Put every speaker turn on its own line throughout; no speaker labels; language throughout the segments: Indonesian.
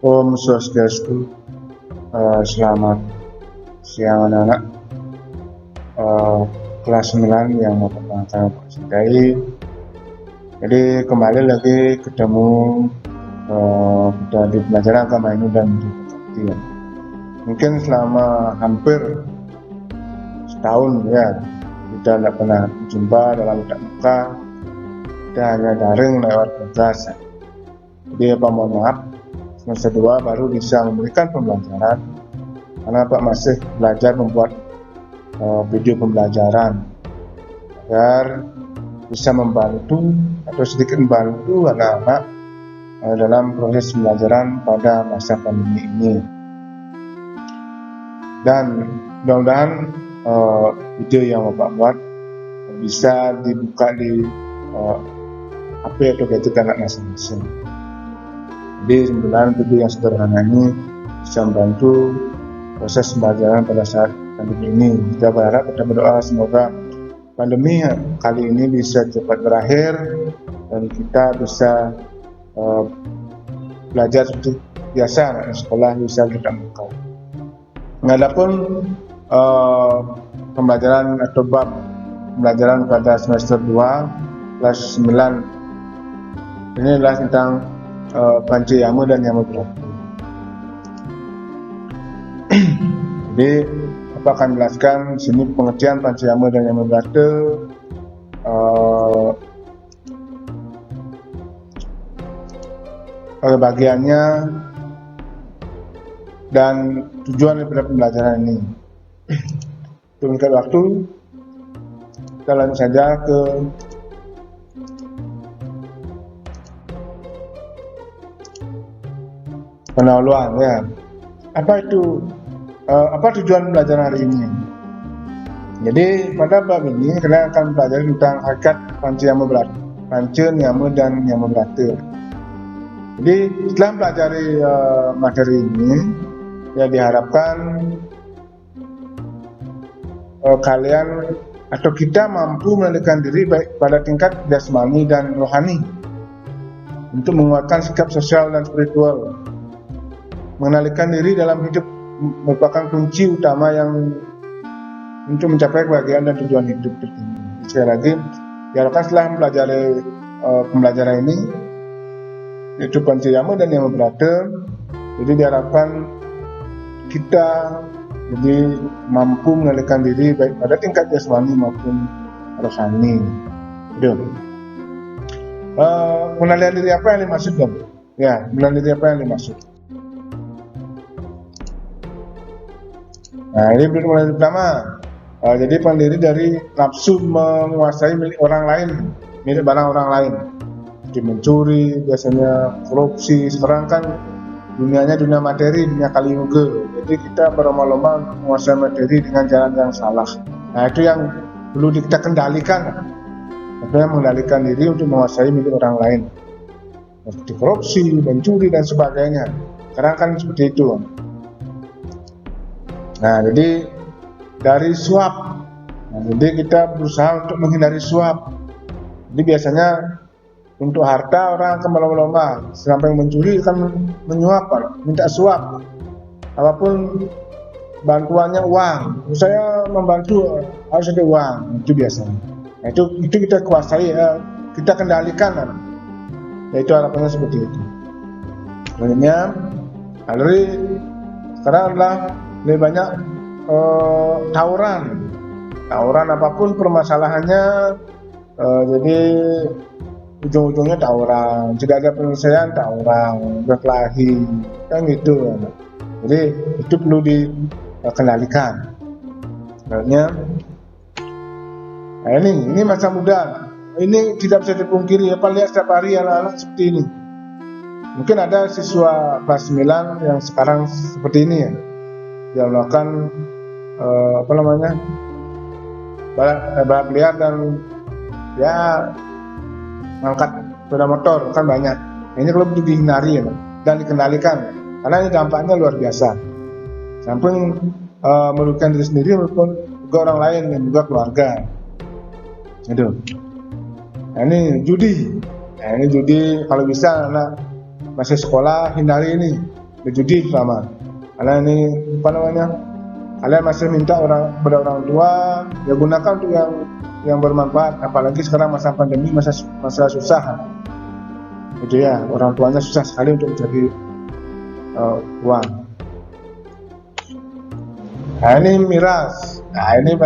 Om Swastiastu. Selamat siang anak-anak kelas 9 yang mau saya cintai. Jadi kembali lagi ketemu kita di pelajaran agama ini dan di ya. Mungkin selama hampir setahun ya kita tidak pernah jumpa dalam tatap muka, kita hanya daring lewat podcast. Jadi mohon maaf, semester 2 baru bisa memberikan pembelajaran karena Pak masih belajar membuat video pembelajaran agar bisa membantu atau sedikit membantu anak-anak dalam proses pembelajaran pada masa pandemi ini. Dan mudah-mudahan video yang Bapak buat bisa dibuka di HP atau gadget anak masing-masing. Jadi mudah-mudahan video yang sederhana ini bisa membantu proses pembelajaran pada saat pandemi ini. Kita berharap, kita berdoa semoga pandemi kali ini bisa cepat berakhir dan kita bisa belajar seperti biasa, anak sekolah bisa tetap muka. Adapun pembelajaran atau bab pembelajaran pada semester 2 kelas 9 ini adalah tentang Panca Yama dan Yama Berata. Jadi Bapak akan menjelaskan sini pengertian Panca Yama dan Yama Berata, bagiannya dan tujuan daripada pembelajaran ini. Untuk meningkat waktu, kita lanjut saja ke pendahuluan ya. Apa tujuan pembelajaran hari ini? Jadi pada bab ini kita akan belajar tentang hakikat Panca Yama Berata, Panca Yama dan Yama Berata. Jadi setelah mempelajari materi ini, ya diharapkan kalian atau kita mampu mengendalikan diri baik pada tingkat jasmani dan rohani untuk menguatkan sikap sosial dan spiritual. Mengendalikan diri dalam hidup merupakan kunci utama yang untuk mencapai kebahagiaan dan tujuan hidup tertinggi. Sekali lagi, diharapkan setelah mempelajari pembelajaran ini, yaitu Panca Yama dan Yama Berata, jadi diharapkan kita jadi mampu mengendalikan diri baik pada tingkat jasmani maupun rohani. Mengendalikan diri apa yang dimaksud dong? Ya, mengendalikan diri apa yang dimaksud? Nah, ini pengendalian pertama. Jadi pendiri dari nafsu menguasai milik orang lain, milik barang orang lain. Jadi mencuri, biasanya korupsi. Sekarang kan dunianya dunia materi, dunia Kali Yuga. Jadi kita berlomba-lomba untuk menguasai materi dengan jalan yang salah. Nah, itu yang perlu kita kendalikan. Kita mengendalikan diri untuk menguasai milik orang lain. Seperti korupsi, mencuri dan sebagainya. Sekarang kan seperti itu. Nah, jadi dari suap. Nah, jadi kita berusaha untuk menghindari suap. Jadi biasanya untuk harta orang akan berlomba-lomba, sampai mencuri akan menyuap, minta suap. Apapun bantuannya uang. Saya membantu harus ada uang, itu biasanya. Nah, itu kita kuasai, kita kendalikan. Yaitu harapannya seperti itu. Selanjutnya, sekarang adalah lebih banyak tawuran apapun permasalahannya, jadi ujung-ujungnya tawuran, tidak ada penyelesaian tawuran, berkelahi, kan gitu. Jadi itu perlu dikendalikan. Sebenarnya, nah ini masa muda, ini tidak bisa dipungkiri. Apa lihat setiap hari anak-anak seperti ini. Mungkin ada siswa kelas 9 yang sekarang seperti ini ya. Dia melakukan balap liar dan ya mengangkat sepeda motor kan banyak. Ini perlu dihindari ya, dan dikendalikan karena ini dampaknya luar biasa. Samping merugikan diri sendiri maupun juga orang lain dan juga keluarga. Aduh. Nah, ini judi. Nah, ini judi kalau bisa anak masih sekolah hindari ini. berjudi pertama. Karena ini apa namanya, kalian masih minta pada orang tua, ya gunakan untuk yang bermanfaat. Apalagi sekarang masa pandemi, masa susah, gitu ya. Orang tuanya susah sekali untuk mencari uang. Nah ini miras. Nah ini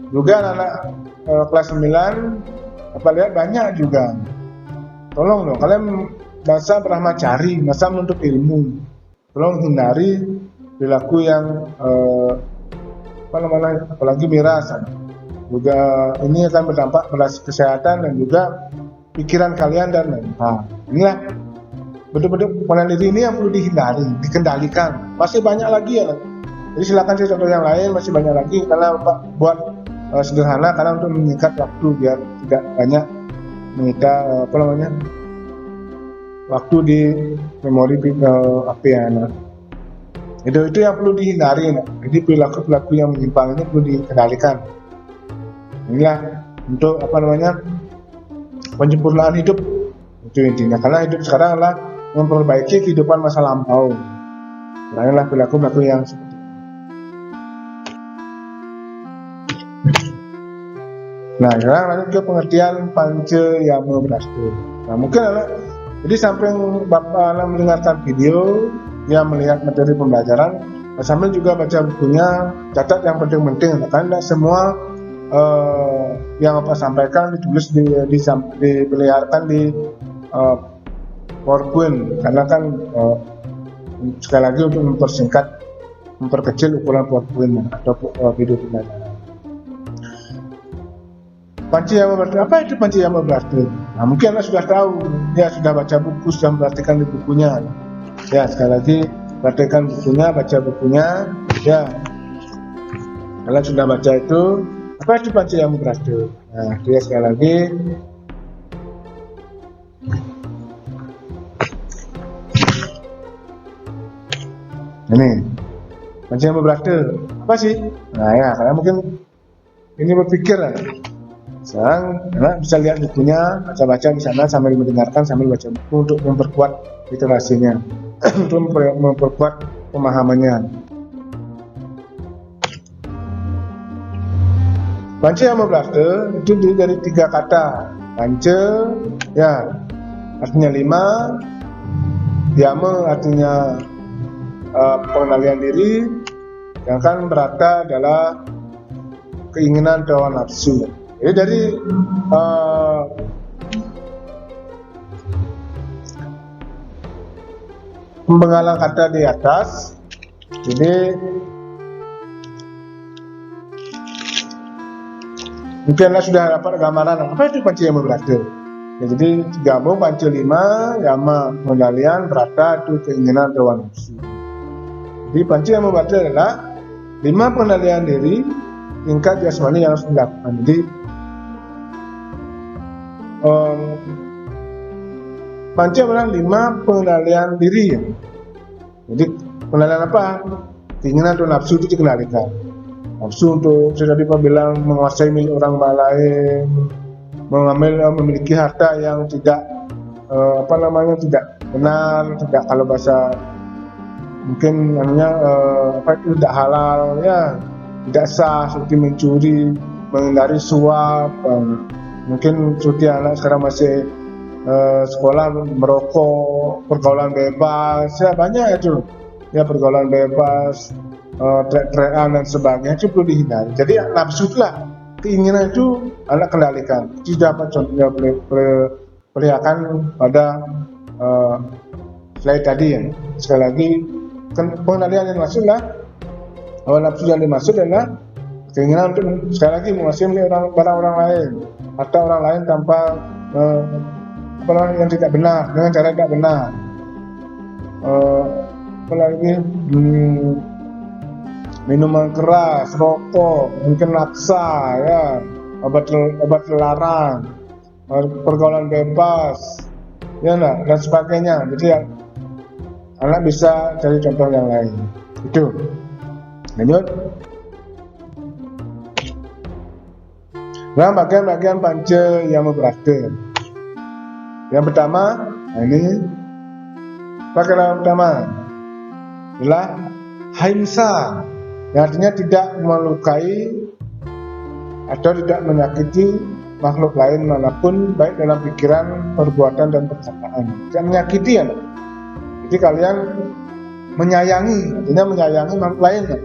juga anak kelas 9 apa lihat banyak juga. Tolong dong kalian masa Brahmacari, masa menuntut ilmu, tolong hindari perilaku yang apalagi miras. Juga ini akan berdampak pada kesehatan dan juga pikiran kalian dan mental. Inilah betul-betul pengenalan diri ini yang perlu dihindari, dikendalikan. Masih banyak lagi ya. Jadi silakan saya contoh yang lain, masih banyak lagi karena buat sederhana karena untuk meningkat waktu biar tidak banyak menyita waktu di memori HP anak. Itu yang perlu dihindari. Jadi perilaku yang menyimpang ini perlu dikendalikan. Inilah untuk penyempurnaan hidup itu intinya. Karena hidup sekarang adalah memperbaiki kehidupan masa lampau. Nah, inilah perilaku yang seperti ini. Nah, sekarang lanjut ke pengertian Panca Yama Braste. Nah, mungkin jadi sampai Bapak mendengarkan video, yang melihat materi pembelajaran, sambil juga baca bukunya, catat yang penting-penting. Karena semua yang Bapak sampaikan ditulis dipeliharakan di PowerPoint, karena kan sekali lagi untuk memperkecil ukuran PowerPoint atau video pembelajaran. Panca Yama Braste, apa itu Panca Yama Braste? Nah, mungkin Anda sudah tahu, ya sudah baca buku, sudah memperhatikan di bukunya. Ya, sekali lagi perhatikan bukunya, baca bukunya. Ya, kalian sudah baca itu. Apa itu Panca Yama Braste? Nah, dia sekali lagi. Ini Panca Yama Braste apa sih? Nah ya, kalian mungkin ini berpikir sekarang bisa lihat bukunya, baca-baca di sana sambil mendengarkan, sambil baca buku untuk memperkuat literasinya, untuk memperkuat pemahamannya. Panca Yama Braste itu dari 3 kata. Panca, ya, artinya 5. Yama artinya pengendalian diri. Sedangkan Brata adalah keinginan atau nafsu. Jadi dari penggalan kata di atas, jadi mungkin Anda sudah dapat gambaran apa itu Panca Yama Braste. Ya, jadi gabung Panca 5, Yama pengendalian, Brata itu keinginan atau nafsu. Jadi Panca Yama Braste adalah 5 pengendalian diri tingkat jasmani yang harus dilakukan. Jadi Panca adalah 5 pengendalian diri. Jadi pengendalian apa? Keinginan atau nafsu itu dikendalikan. Nafsu untuk saya tadi bilang menguasai milik orang lain, memiliki harta yang tidak tidak benar, tidak, kalau bahasa mungkin namanya itu tidak halal ya, tidak sah, seperti mencuri, menghindari suap, mungkin seperti anak sekarang masih sekolah merokok, pergaulan bebas, ya banyak itu ya, pergaulan bebas, trek-trekan dan sebagainya, itu perlu dihindari. Jadi nafsu itulah, keinginan itu anak kendalikan. Itu dapat contohnya perlihatkan pada slide tadi ya. Sekali lagi pengendalian yang maksud lah, nafsu yang dimaksud adalah keinginan untuk sekali lagi menguasai barang orang lain atau orang lain tanpa yang tidak benar, dengan cara tidak benar. Apalagi minuman keras, rokok, mungkin laksa ya, obat terlarang, pergaulan bebas ya dan sebagainya. Jadi anak bisa cari contoh yang lain. Itu lanjut. Nah, bagian-bagian Panca Yama Braste. Yang pertama, ini pakai yang pertama. adalah ahimsa, yang artinya tidak melukai atau tidak menyakiti makhluk lain manapun, baik dalam pikiran, perbuatan, dan perkataan. Tidak menyakiti ya. Jadi kalian menyayangi, artinya menyayangi makhluk lain ya.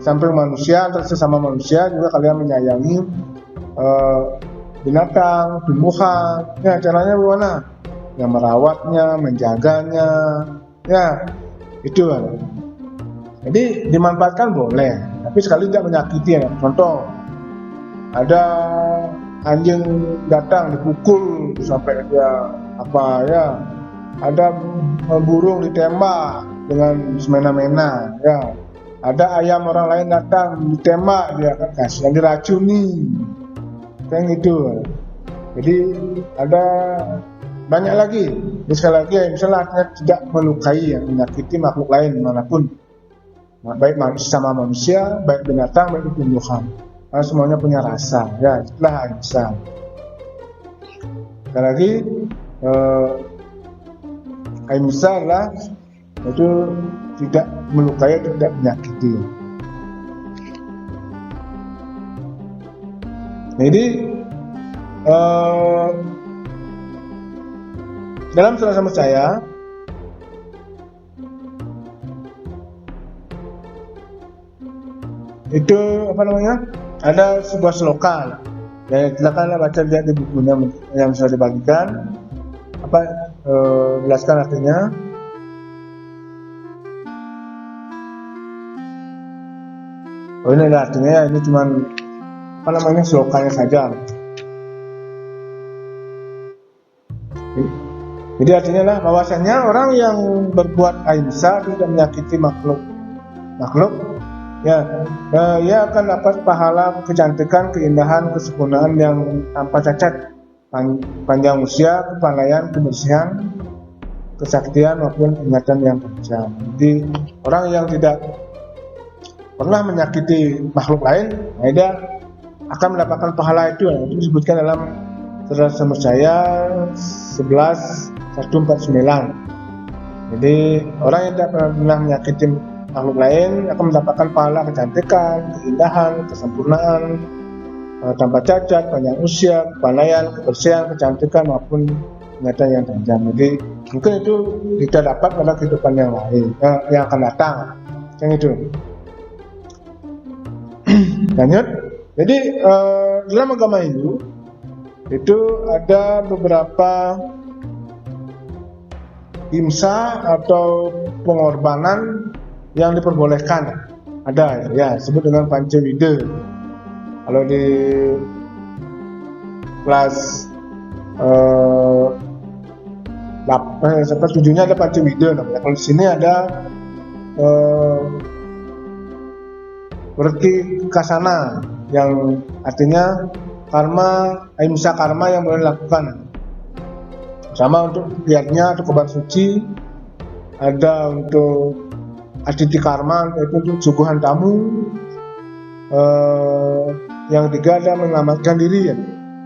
Sampai manusia, antara sesama manusia juga kalian menyayangi binatang, tumbuhan. Ya, caranya bagaimana? Yang merawatnya, menjaganya, ya itu kan. Jadi dimanfaatkan boleh, tapi sekali tidak menyakiti ya. Contoh, ada anjing datang dipukul sampai dia apa ya, ada burung ditembak dengan semena-mena ya, ada ayam orang lain datang ditembak, dia akan kasihan, diracuni kayak gitu. Jadi ada banyak lagi. Jadi sekali lagi ya, misalnya artinya tidak melukai ya, menyakiti makhluk lain manapun, baik sama manusia, baik binatang, baik tumbuhan, karena semuanya punya rasa ya, itulah ahimsa. Sekali lagi ahimsa adalah itu tidak melukai, tidak menyakiti. Jadi dalam Surat Samacaya itu apa namanya, ada sebuah sloka ya, silakan baca, lihat di bukunya yang sudah dibagikan, apa jelaskan artinya. Oh, ini ada artinya, ini cuman apa namanya, slokanya saja. Jadi artinya lah bahwasanya orang yang berbuat ahimsa, tidak menyakiti makhluk ya, ia akan dapat pahala kecantikan, keindahan, kesempurnaan yang tanpa cacat, panjang usia, kepandaian, kebersihan, kesaktian maupun ingatan yang tajam. Jadi orang yang tidak pernah menyakiti makhluk lain, dia akan mendapatkan pahala itu. Itu disebutkan dalam Surat Samacaya 11:149. Jadi orang yang tidak pernah menyakiti makhluk lain akan mendapatkan pahala kecantikan, keindahan, kesempurnaan, tanpa cacat, panjang usia, kepandaian, kebersihan, kecantikan maupun ingatan yang tajam. Jadi mungkin itu kita dapat pada kehidupan yang lain, yang akan datang, yang itu. Lanjut. Jadi dalam agama Hindu itu ada beberapa himsa atau pengorbanan yang diperbolehkan. Ada ya, disebut dengan Pancawida. Kalau di kelas 7-nya ada Pancawida namanya. Kalau di sini ada berarti kasana, yang artinya karma, ahimsa karma yang boleh dilakukan. Sama untuk giatnya atau kebat suci, ada untuk aditi karma, yaitu untuk suguhan tamu. Yang ketiga ada menyelamatkan diri ya.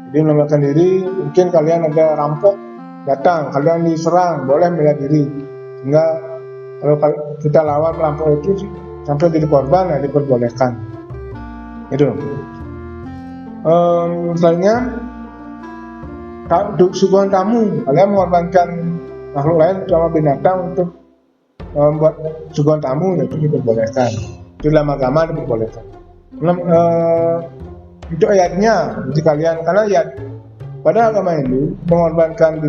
Jadi menyelamatkan diri, mungkin kalian ada rampok datang, kalian diserang, boleh bela diri. Sehingga kalau kita lawan rampok itu sampai jadi korban, ya diperbolehkan. Itu. Misalnya suguhan tamu, kalian mengorbankan makhluk lain sama binatang untuk membuat suguhan tamu, itu diperbolehkan. Itu dalam agama diperbolehkan. Itu ayatnya, jadi kalian, karena ayat pada agama Hindu mengorbankan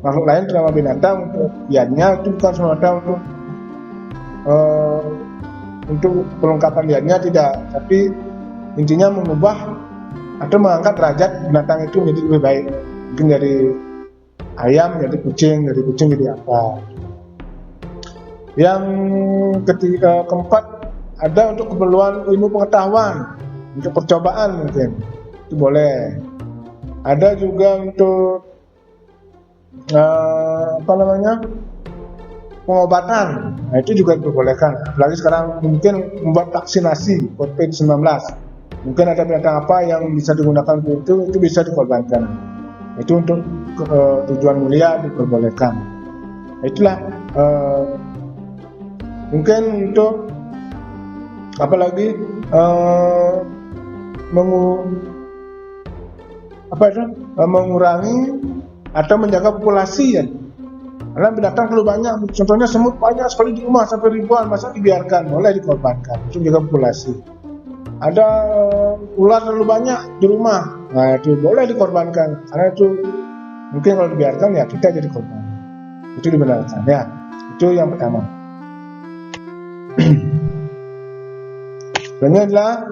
makhluk lain terutama binatang untuk ayatnya itu bukan semata untuk perlengkapan diatnya, tidak, tapi intinya mengubah atau mengangkat derajat binatang itu menjadi lebih baik, mungkin dari ayam jadi kucing, dari kucing jadi apa. Yang keempat ada untuk keperluan ilmu pengetahuan, untuk percobaan mungkin itu boleh. Ada juga untuk pengobatan, nah itu juga diperbolehkan. Apalagi sekarang mungkin membuat vaksinasi COVID-19, mungkin ada binatang apa yang bisa digunakan untuk itu bisa dikorbankan. Itu untuk tujuan mulia diperbolehkan. Itulah Mungkin untuk apalagi mengurangi atau menjaga populasi ya. Karena binatang terlalu banyak, contohnya semut banyak sekali di rumah sampai ribuan, masa dibiarkan? Boleh dikorbankan untuk menjaga populasi. Ada ular terlalu banyak di rumah, nah itu boleh dikorbankan, karena itu mungkin kalau dibiarkan ya kita jadi korban. Itu dibenarkan ya. Itu yang pertama. Ini adalah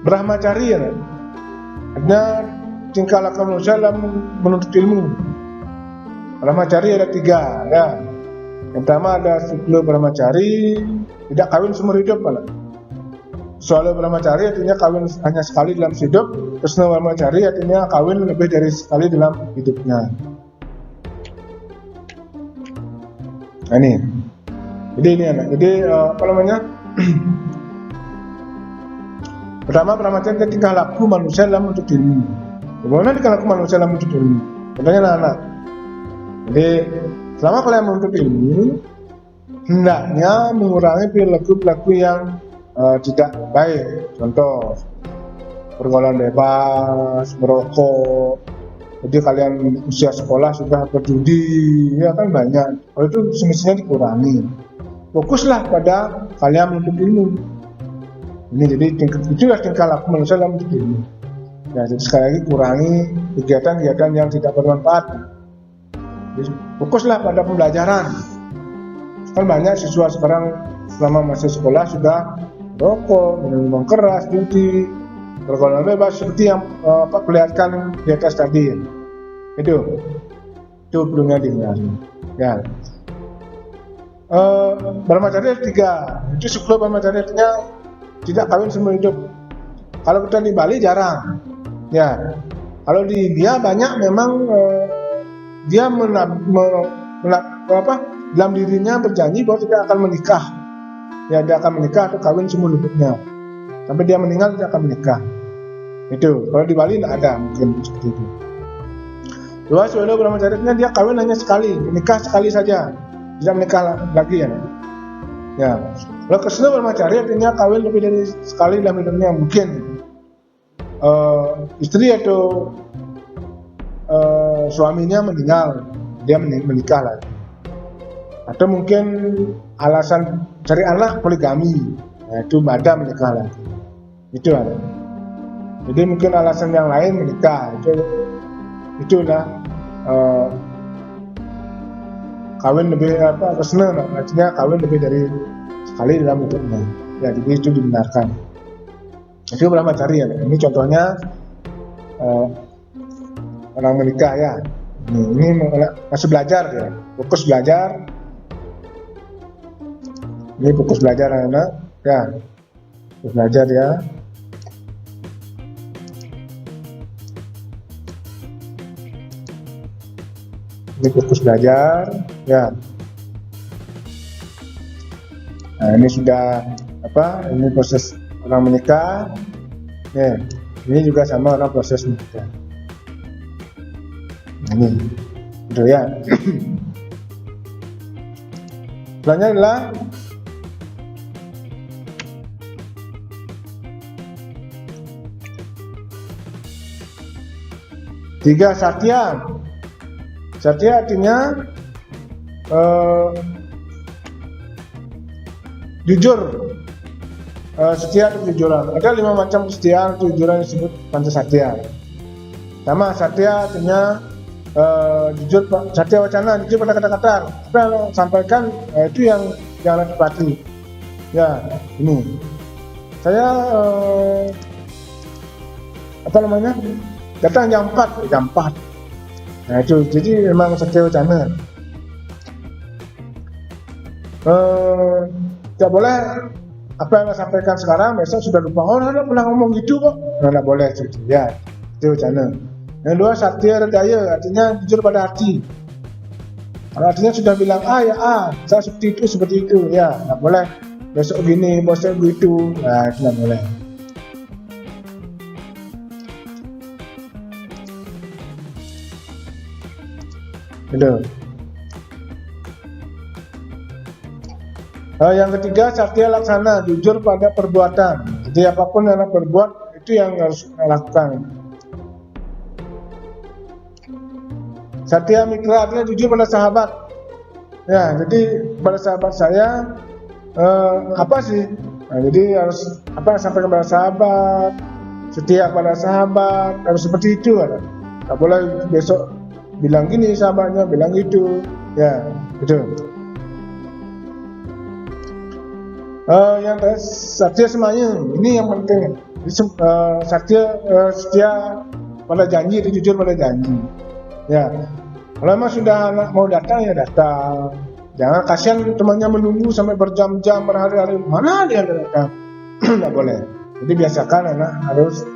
brahmacharya, artinya tingkah laku manusia dalam menuntut ilmu. Brahmacharya ada 3 ya. Yang pertama ada siklo brahmachari, tidak kawin seumur hidup malah. Soalnya brahmachari artinya kawin hanya sekali dalam hidup, Krishna brahmachari artinya kawin lebih dari sekali dalam hidupnya. Nah, ini. Jadi ini anak. Jadi apa namanya? Pertama brahmacharya tingkah laku manusia dalam menuntut ilmu. Bagaimana tingkah laku manusia dalam menuntut ilmu? Contohnya anak-anak. Jadi selama kalian menuntut ilmu, hendaknya mengurangi perilaku-perilaku yang tidak baik. Contoh pergaulan bebas, merokok. Jadi kalian usia sekolah sudah berjudi, ya kan banyak. Kalau itu semestinya dikurangi. Fokuslah pada kalian menuntut ilmu. Ini jadi itulah tingkah laku manusia dalam menuntut ilmu. Ya, jadi sekali lagi kurangi kegiatan-kegiatan yang tidak bermanfaat. Jadi, fokuslah pada pembelajaran. Kan banyak siswa sekarang selama masih sekolah sudah rokok, minum keras, judi, pergaulan bebas seperti yang perlihatkan di atas tadi. Itu perlunya dihindari. Ya. Brahmacharya 3. Itu siklo brahmacharya tidak kawin seumur hidup. Kalau kita di Bali jarang. Ya. Kalau di India banyak memang dia dalam dirinya berjanji bahwa tidak akan menikah. Ya, dia akan menikah atau kawin seumur hidupnya. Sampai dia meninggal dia akan menikah. Itu. Kalau di Bali tidak ada mungkin seperti itu. Dua, soalnya brahmacharya dia kawin hanya sekali, menikah sekali saja, tidak menikah lagi ya. Ya. Kalau Krishna brahmacharya artinya kawin lebih dari sekali dalam hidupnya, mungkin istri atau suaminya meninggal, dia menikah lagi. Atau mungkin alasan cari anak poligami, itu badan menikah lagi. Itu ada. Jadi mungkin alasan yang lain menikah, itu udah kawin lebih Krishna, artinya kawin lebih dari sekali dalam hidupnya. Ya, jadi itu dibenarkan. Itu brahmacharya. Ini contohnya orang menikah ya. Ini masih belajar ya, fokus belajar. Ini fokus belajar anak-anak ya, fokus belajar ya. Ini fokus belajar ya. Nah, ini sudah ini proses orang menikah ya. Ini juga sama orang proses menikah. Ini itu ya. Selanjutnya adalah tiga satya. Satya artinya jujur, setia atau kejujuran. Ada 5 macam kesetiaan atau kejujuran yang disebut pancasatya. Sama satya artinya jujur, satya wacana, jujur pada kata-kata. Apa yang sampaikan itu yang jangan dipati. Ya, ini saya datang jam 4. Nah itu, jadi memang satya wacana. Tidak boleh apa yang saya sampaikan sekarang besok sudah lupa. Oh, tidak pernah ngomong gitu kok. Tidak boleh gitu. Ya, itu wacana. Yang kedua satya hridaya, artinya jujur pada hati. Kalau artinya sudah bilang ya saya seperti itu ya, tidak boleh besok gini, besok begitu. Nah, itu tidak boleh. Itu. Yang ketiga, satya laksana, jujur pada perbuatan. Jadi apapun yang berbuat itu yang harus lakukan. Satya mitra, artinya jujur pada sahabat. Ya, jadi pada sahabat saya apa sih? Nah, jadi harus apa sampai kepada sahabat, setia pada sahabat, harus seperti itu kan. Tak boleh besok bilang gini sahabatnya, bilang gitu. Ya, itu. Yang satya semayang, ini yang penting. Satya setia pada janji, itu jujur pada janji. Ya, kalau memang sudah mau datang ya datang. Jangan kasihan temannya menunggu sampai berjam-jam, berhari-hari, mana dia datang? Tidak boleh. Jadi biasakan anak harus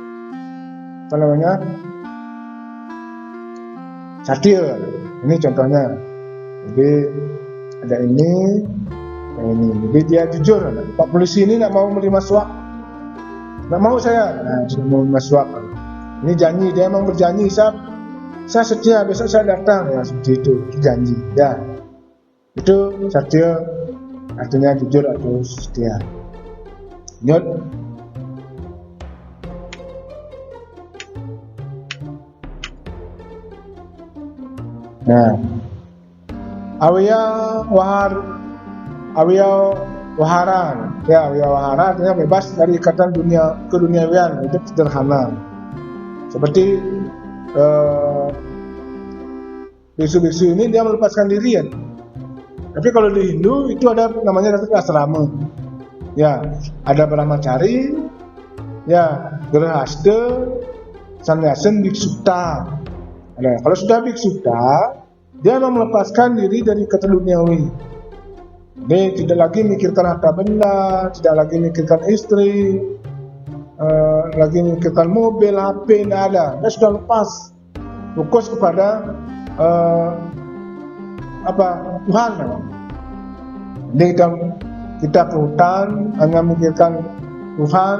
apa namanya satya. Ini contohnya. Jadi ada ini. Jadi dia jujur, Pak polisi ini tidak mau menerima suap, tidak mau saya, sudah mau menerima suap. Ini janji, dia memang berjanji, saya setia, besok saya datang, ya seperti itu janji, ya itu satya, artinya jujur atau setia. Nyut. Nah, Awiya wahara, ya awiya wahara artinya bebas dari ikatan dunia keduniawian, hidup sederhana. Seperti bisu-bisu ini dia melepaskan diri ya. Tapi kalau di Hindu itu ada namanya asrama. Ya, ada brahmacari, ya grahasta, sannyasin, bhikshuta. Nah, kalau sudah bhikshuta, dia melepaskan diri dari ikatan duniawi. Dia tidak lagi mikirkan harta benda, tidak lagi mikirkan istri, lagi mikirkan mobil, HP, tidak ada. Dia sudah lepas, fokus kepada Tuhan. Jadi kita ke hutan hanya mikirkan Tuhan,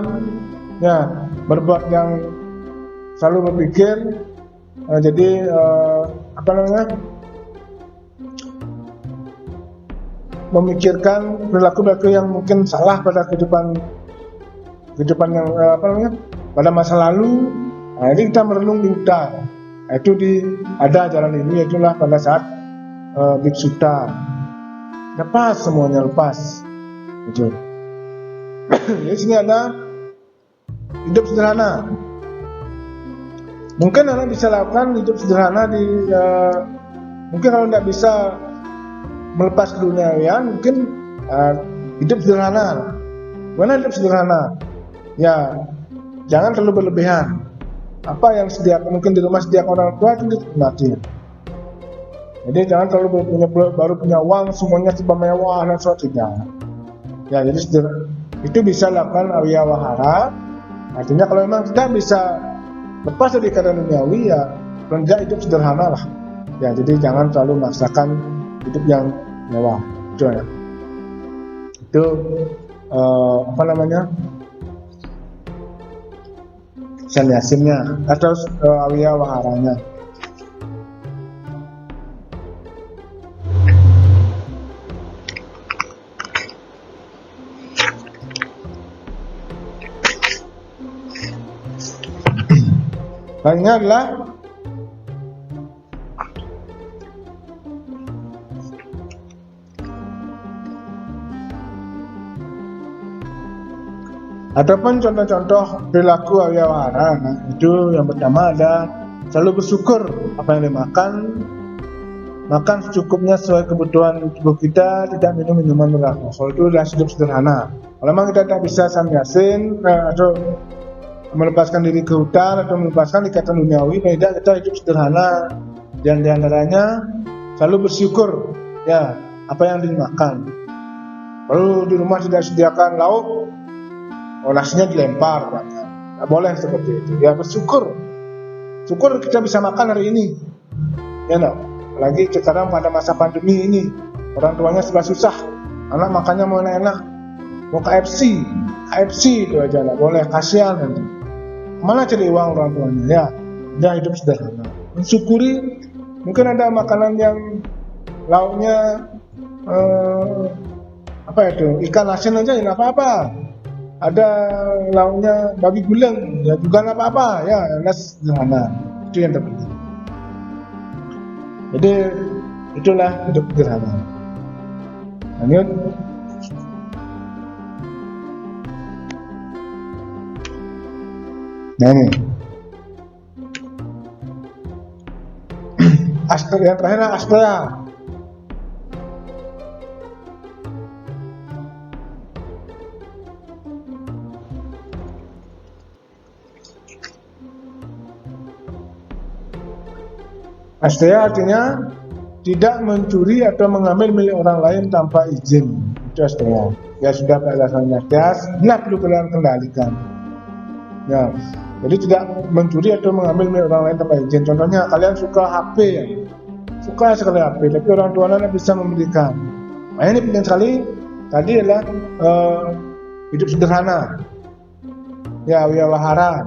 ya berbuat yang selalu berpikir. Jadi memikirkan perilaku-perilaku yang mungkin salah pada kehidupan yang pada masa lalu. Nah, ini kita merenung di hutan. Itu ada jalan ini, itulah pada saat bhikshuta. Lepas semuanya lepas. Itu. Di sini ada hidup sederhana. Mungkin anak bisa lakukan hidup sederhana mungkin kalau tidak bisa melepas keduniawian, mungkin hidup sederhana. Mana hidup sederhana? Ya, jangan terlalu berlebihan. Apa yang mungkin di rumah sediakan orang tua itu dinikmati. Jadi jangan terlalu baru punya uang semuanya serba mewah dan sebagainya. Ya, jadi itu bisa lakukan awiya wahara. Artinya kalau memang tidak bisa lepas dari keadaan duniawi, ya rendah hidup sederhana lah. Ya, jadi jangan terlalu memaksakan hidup yang mewah. Itu sannyasinnya atau awiya waharanya. Lainnya adalah ataupun contoh-contoh perilaku awiya wahara. Nah, itu yang pertama ada selalu bersyukur apa yang dimakan, makan secukupnya sesuai kebutuhan tubuh kita, tidak minum minuman beralkohol. Itu adalah hidup sederhana. Kalau memang kita tidak bisa sannyasin atau melepaskan diri ke hutan atau melepaskan ikatan duniawi, tidak, kita hidup sederhana. Dan diantaranya selalu bersyukur ya apa yang dimakan. Kalau di rumah tidak sediakan lauk, nasinya dilempar, nggak boleh seperti itu. Ya bersyukur, syukur kita bisa makan hari ini. Ya no, apalagi sekarang pada masa pandemi ini, orang tuanya serba susah, anak makannya mau enak, mau KFC itu aja nggak boleh, kasihan nanti. Mana cari uang orang tuanya? Ya hidup sederhana. Mensyukuri, mungkin ada makanan yang lauknya apa itu, ikan asin aja ya nggak apa-apa, ada lauknya babi gulung ya juga nggak apa-apa, ya sederhana, itu yang terpenting. Jadi itulah hidup sederhana. Lanjut. Nah ini Asteria, yang terakhir Asteria. Asteria artinya tidak mencuri atau mengambil milik orang lain tanpa izin. Itu Asteria. Ya sudah berdasarkan Asteria, benar perlu kalian kendalikan. Ya, jadi tidak mencuri atau mengambil milik orang lain tanpa izin. Contohnya kalian suka HP ya, suka sekali HP, tapi orang tua tidak bisa memberikan. Nah ini penting sekali. Tadi adalah hidup sederhana. Ya, wihara.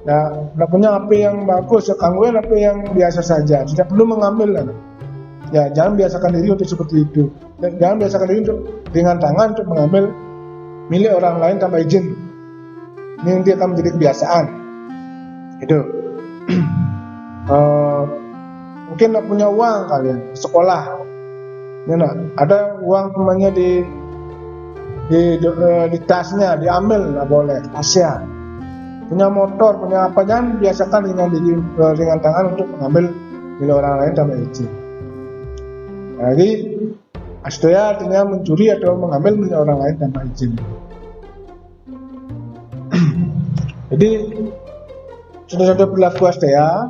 Ya, tidak punya HP yang bagus, kangguan HP yang biasa saja. Tidak perlu mengambil lah. Ya, jangan biasakan diri untuk seperti itu. Jangan biasakan diri untuk dengan tangan untuk mengambil milik orang lain tanpa izin. Ini nanti akan menjadi kebiasaan. Itu. Mungkin tidak punya uang kalian sekolah. Ya, nah, ada uang temannya di tasnya, diambil nggak boleh. Tasnya. Punya motor, punya apa, jangan biasakan dengan tangan untuk mengambil milik orang lain tanpa izin. Jadi Asteria artinya mencuri atau mengambil milik orang lain tanpa izin. Jadi sudah berlaku Asteria.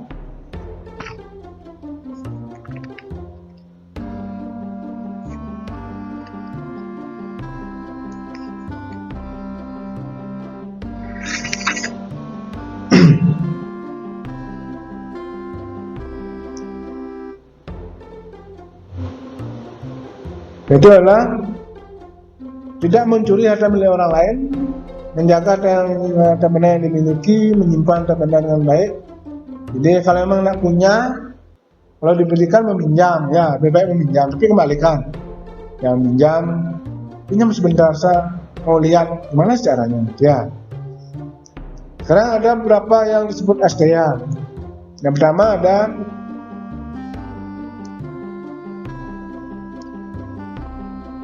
Itu adalah tidak mencuri harta milik orang lain, menjaga harta benda yang dimiliki, menyimpan harta benda dengan baik. Jadi kalau memang tidak punya, kalau diberikan meminjam, ya lebih baik meminjam, tapi kembalikan. Yang pinjam sebentar, saya mau lihat gimana caranya. Ya. Sekarang ada beberapa yang disebut Asteria. Yang pertama ada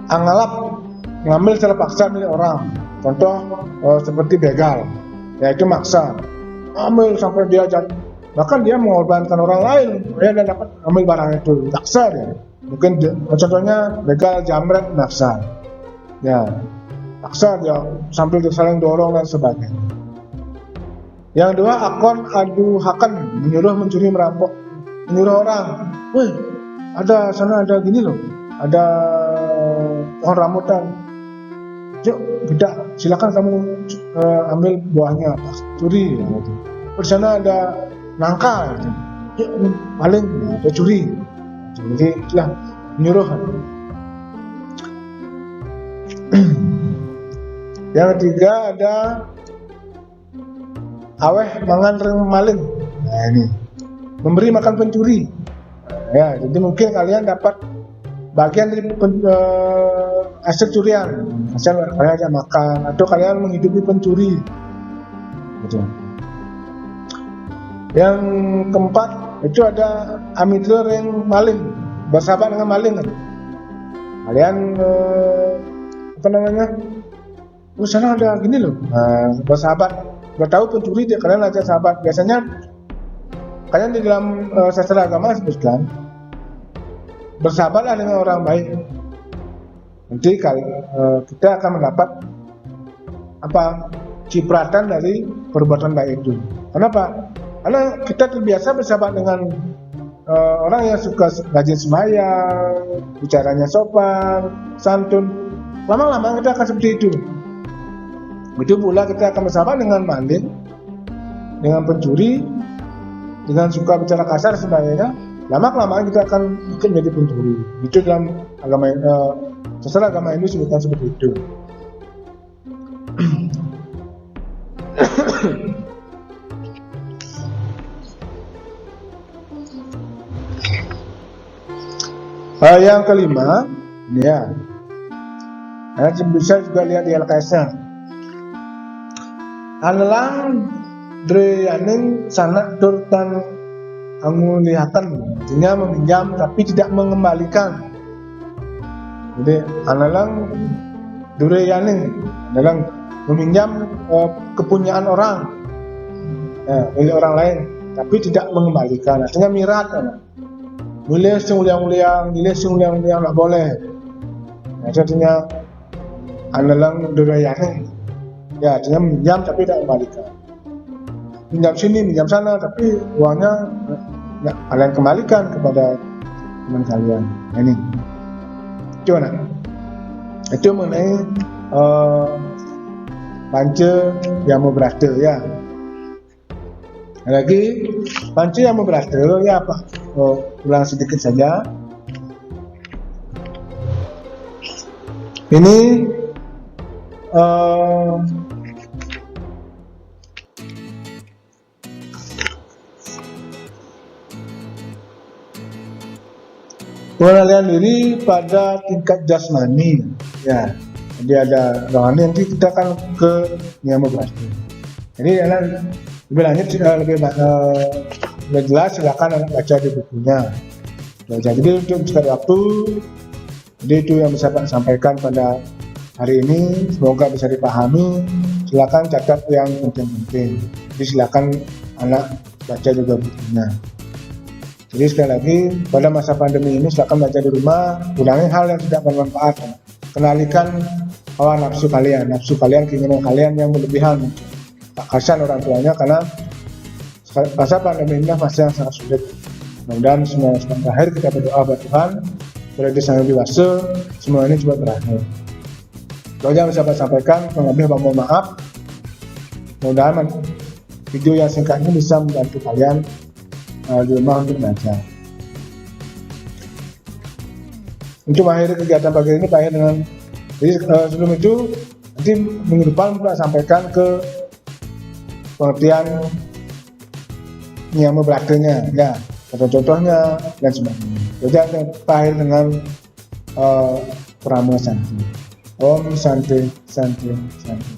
angalap, mengambil secara paksa milik orang. Contoh seperti begal, yaitu maksa, ambil sampai dia bahkan dia mengorbankan orang lain supaya dia dapat ambil barang itu, paksa dia. Mungkin contohnya begal, jamret, maksa. Ya, paksa dia sambil saling dorong dan sebagainya. Yang kedua, akon adu hakan, menyuruh mencuri merampok, menyuruh orang, wih, ada sana ada gini loh, ada pohon rambutan, yuk tidak, silakan kamu ambil buahnya, curi gitu. Di sana ada nangka, gitu. Yuk paling ada curi. Jadi itulah menyuruh. Yang ketiga ada aweh mangan reng maling. Nah ini memberi makan pencuri. Ya, jadi mungkin kalian dapat bagian dari hasil curian, hasil kalian aja makan, atau kalian menghidupi pencuri. Gitu. Yang keempat itu ada amitra yang maling, bersahabat dengan maling. Kalian apa namanya? Oh sana ada gini loh, bersahabat, udah tahu pencuri dia, kalian ajak sahabat. Biasanya kalian di dalam sastra agama sebutkan bersahabatlah dengan orang baik. Nanti kita akan mendapat apa cipratan dari perbuatan baik itu. Kenapa? Karena kita terbiasa bersahabat dengan orang yang suka rajin sembahyang, bicaranya sopan, santun. Lama-lama kita akan seperti itu. Begitu pula kita akan bersahabat dengan maling, dengan pencuri, dengan suka bicara kasar dan sebagainya. Lama-kelamaan kita akan mungkin menjadi pencuri. Itu dalam agama sastra agama ini sebutkan seperti itu. Yang kelima, ya, Bisa juga lihat di LKS-nya. Analang Dreyaning sanak turtan angulihatan, artinya meminjam tapi tidak mengembalikan. Jadi analang Dreyaning adalah meminjam kepunyaan orang, milik orang lain, tapi tidak mengembalikan. Artinya mirat, boleh senguliang-uliang, nggak boleh. Artinya analang Dreyaning, ya artinya meminjam tapi tidak mengembalikan. Pinjam sini, pinjam sana, tapi uangnya kalian kembalikan kepada teman kalian. Nah, ini itu mana? Itu mengenai panca yang berasta ya. Lagi panca yang berasta ya apa? Ulang sedikit saja. Ini pengendalian diri pada tingkat jasmani ya. Jadi ada rohani, nanti kita akan ke niyama berasta. Jadi lebih lanjut, lebih jelas silakan baca di bukunya. Jadi untuk sekali waktu, jadi itu yang bisa Pak sampaikan pada hari ini, semoga bisa dipahami. Silakan catat yang penting-penting. Jadi silakan anak baca juga bukunya. Jadi sekali lagi, pada masa pandemi ini silakan baca di rumah, kurangi hal yang tidak bermanfaat. Kenalikan hawa nafsu kalian, keinginan kalian yang berlebihan. Tak kasihan orang tuanya karena masa pandemi ini masa yang sangat sulit. Mudah-mudahan semua terakhir kita berdoa pada Tuhan, pada desa yang dewasa, semua ini cepat berakhir. Itu aja yang bisa saya sampaikan, kurang lebih mohon maaf. Mudah-mudahan video yang singkat ini bisa membantu kalian di rumah untuk belajar. Untuk mengakhiri kegiatan pagi ini, Pak dengan jadi sebelum itu nanti minggu depan Pak sampaikan ke pengertian niyama berastanya ya, contoh-contohnya dan sebagainya. Jadi Pak dengan pramana santi. Om santi santi santi.